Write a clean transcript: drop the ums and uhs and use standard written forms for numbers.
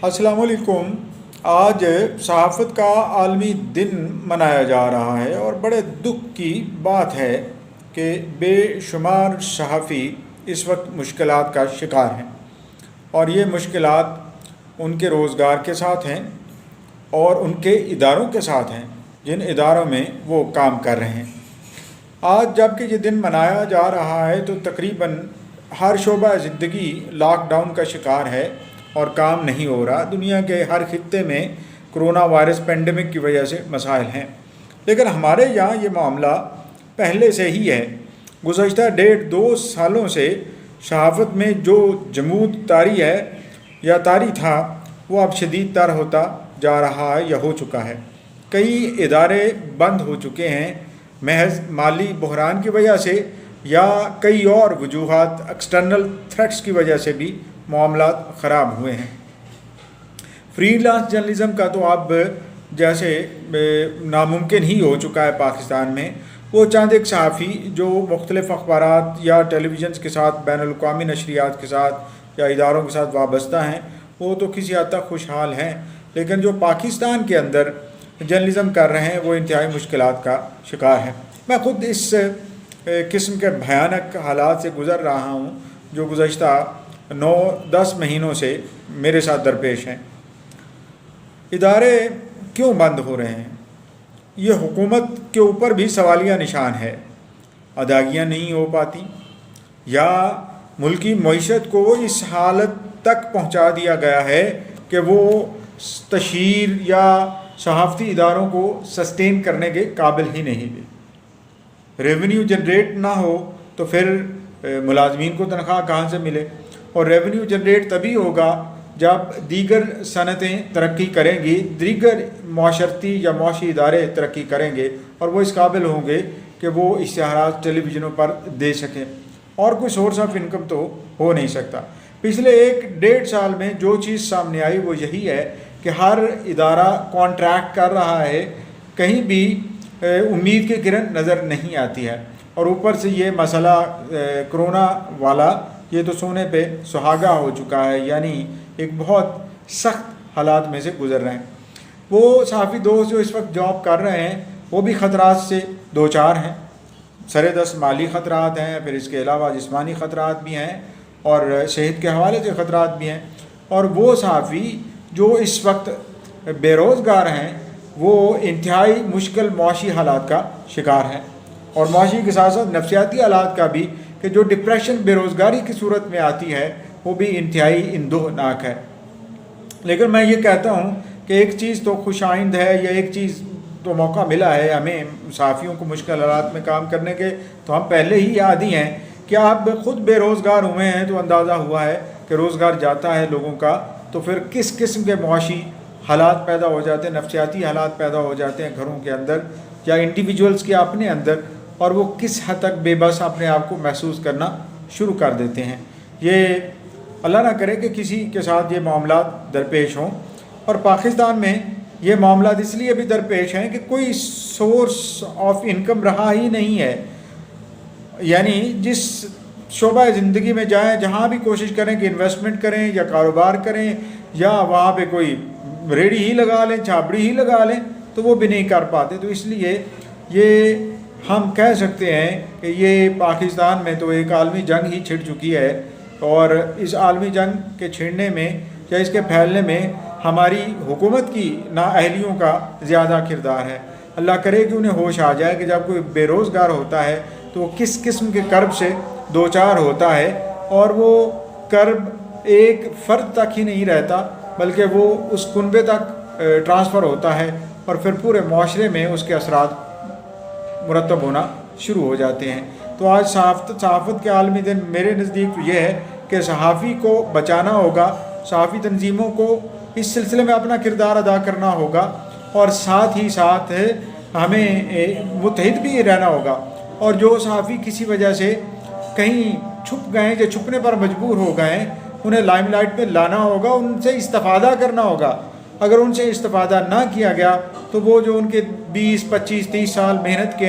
السلام علیکم۔ آج صحافت کا عالمی دن منایا جا رہا ہے اور بڑے دکھ کی بات ہے کہ بے شمار صحافی اس وقت مشکلات کا شکار ہیں، اور یہ مشکلات ان کے روزگار کے ساتھ ہیں اور ان کے اداروں کے ساتھ ہیں جن اداروں میں وہ کام کر رہے ہیں۔ آج جب کہ یہ دن منایا جا رہا ہے تو تقریباً ہر شعبہ زندگی لاک ڈاؤن کا شکار ہے اور کام نہیں ہو رہا۔ دنیا کے ہر خطے میں کرونا وائرس پینڈیمک کی وجہ سے مسائل ہیں، لیکن ہمارے یہاں یہ معاملہ پہلے سے ہی ہے۔ گزشتہ 1.5-2 سالوں سے صحافت میں جو جمود طاری ہے یا طاری تھا وہ اب شدید تر ہوتا جا رہا ہے یا ہو چکا ہے۔ کئی ادارے بند ہو چکے ہیں محض مالی بحران کی وجہ سے، یا کئی اور وجوہات ایکسٹرنل تھریٹس کی وجہ سے بھی معاملات خراب ہوئے ہیں۔ فری لانس جرنلزم کا تو اب جیسے ناممکن ہی ہو چکا ہے پاکستان میں۔ وہ چند ایک صحافی جو مختلف اخبارات یا ٹیلی ویژنس کے ساتھ، بین الاقوامی نشریات کے ساتھ یا اداروں کے ساتھ وابستہ ہیں، وہ تو کسی حد تک خوشحال ہیں، لیکن جو پاکستان کے اندر جرنلزم کر رہے ہیں وہ انتہائی مشکلات کا شکار ہے۔ میں خود اس قسم کے بھیانک حالات سے گزر رہا ہوں جو گزشتہ 9-10 مہینوں سے میرے ساتھ درپیش ہیں۔ ادارے کیوں بند ہو رہے ہیں؟ یہ حکومت کے اوپر بھی سوالیہ نشان ہے۔ ادائیگیاں نہیں ہو پاتی، یا ملکی معیشت کو اس حالت تک پہنچا دیا گیا ہے کہ وہ تشہیر یا صحافتی اداروں کو سسٹین کرنے کے قابل ہی نہیں بھی۔ ریونیو جنریٹ نہ ہو تو پھر ملازمین کو تنخواہ کہاں سے ملے؟ اور ریونیو جنریٹ تبھی ہوگا جب دیگر صنعتیں ترقی کریں گی، دیگر معاشرتی یا معاشی ادارے ترقی کریں گے اور وہ اس قابل ہوں گے کہ وہ اشتہارات ٹیلی ویژنوں پر دے سکیں، اور کوئی سورس آف انکم تو ہو نہیں سکتا۔ پچھلے 1-1.5 سال میں جو چیز سامنے آئی وہ یہی ہے کہ ہر ادارہ کانٹریکٹ کر رہا ہے، کہیں بھی امید کی کرن نظر نہیں آتی ہے، اور اوپر سے یہ مسئلہ کرونا والا یہ تو سونے پہ سہاگا ہو چکا ہے، یعنی ایک بہت سخت حالات میں سے گزر رہے ہیں۔ وہ صحافی دوست جو اس وقت جاب کر رہے ہیں وہ بھی خطرات سے دوچار ہیں۔ سر دست مالی خطرات ہیں، پھر اس کے علاوہ جسمانی خطرات بھی ہیں اور صحت کے حوالے سے خطرات بھی ہیں۔ اور وہ صحافی جو اس وقت بے روزگار ہیں وہ انتہائی مشکل معاشی حالات کا شکار ہیں، اور معاشی کے ساتھ ساتھ نفسیاتی حالات کا بھی، کہ جو ڈپریشن بے روزگاری کی صورت میں آتی ہے وہ بھی انتہائی اندوہناک ہے۔ لیکن میں یہ کہتا ہوں کہ ایک چیز تو خوش آئند ہے، یا ایک چیز تو موقع ملا ہے ہمیں صحافیوں کو مشکل حالات میں کام کرنے کے، تو ہم پہلے ہی عادی ہیں کہ آپ خود بے روزگار ہوئے ہیں تو اندازہ ہوا ہے کہ روزگار جاتا ہے لوگوں کا تو پھر کس قسم کے معاشی حالات پیدا ہو جاتے ہیں، نفسیاتی حالات پیدا ہو جاتے ہیں گھروں کے اندر یا انڈیویجولز کے اپنے اندر، اور وہ کس حد تک بے بس اپنے آپ کو محسوس کرنا شروع کر دیتے ہیں۔ یہ اللہ نہ کرے کہ کسی کے ساتھ یہ معاملات درپیش ہوں، اور پاکستان میں یہ معاملات اس لیے بھی درپیش ہیں کہ کوئی سورس آف انکم رہا ہی نہیں ہے۔ یعنی جس شعبہ زندگی میں جائیں، جہاں بھی کوشش کریں کہ انویسٹمنٹ کریں یا کاروبار کریں، یا وہاں پہ کوئی ریڑھی ہی لگا لیں، چھاپڑی ہی لگا لیں، تو وہ بھی نہیں کر پاتے۔ تو اس لیے یہ ہم کہہ سکتے ہیں کہ یہ پاکستان میں تو ایک عالمی جنگ ہی چھڑ چکی ہے، اور اس عالمی جنگ کے چھڑنے میں یا اس کے پھیلنے میں ہماری حکومت کی نااہلیوں کا زیادہ کردار ہے۔ اللہ کرے کہ انہیں ہوش آ جائے کہ جب کوئی بے روزگار ہوتا ہے تو وہ کس قسم کے کرب سے دوچار ہوتا ہے، اور وہ کرب ایک فرد تک ہی نہیں رہتا بلکہ وہ اس کنبے تک ٹرانسفر ہوتا ہے، اور پھر پورے معاشرے میں اس کے اثرات مرتب ہونا شروع ہو جاتے ہیں۔ تو آج صحافت کے عالمی دن میرے نزدیک تو یہ ہے کہ صحافی کو بچانا ہوگا، صحافی تنظیموں کو اس سلسلے میں اپنا کردار ادا کرنا ہوگا، اور ساتھ ہی ساتھ ہمیں متحد بھی رہنا ہوگا۔ اور جو صحافی کسی وجہ سے کہیں چھپ گئے یا چھپنے پر مجبور ہو گئے، انہیں لائم لائٹ میں لانا ہوگا، ان سے استفادہ کرنا ہوگا۔ اگر ان سے استفادہ نہ کیا گیا تو وہ جو ان کے 20-25-30 سال محنت کے ہیں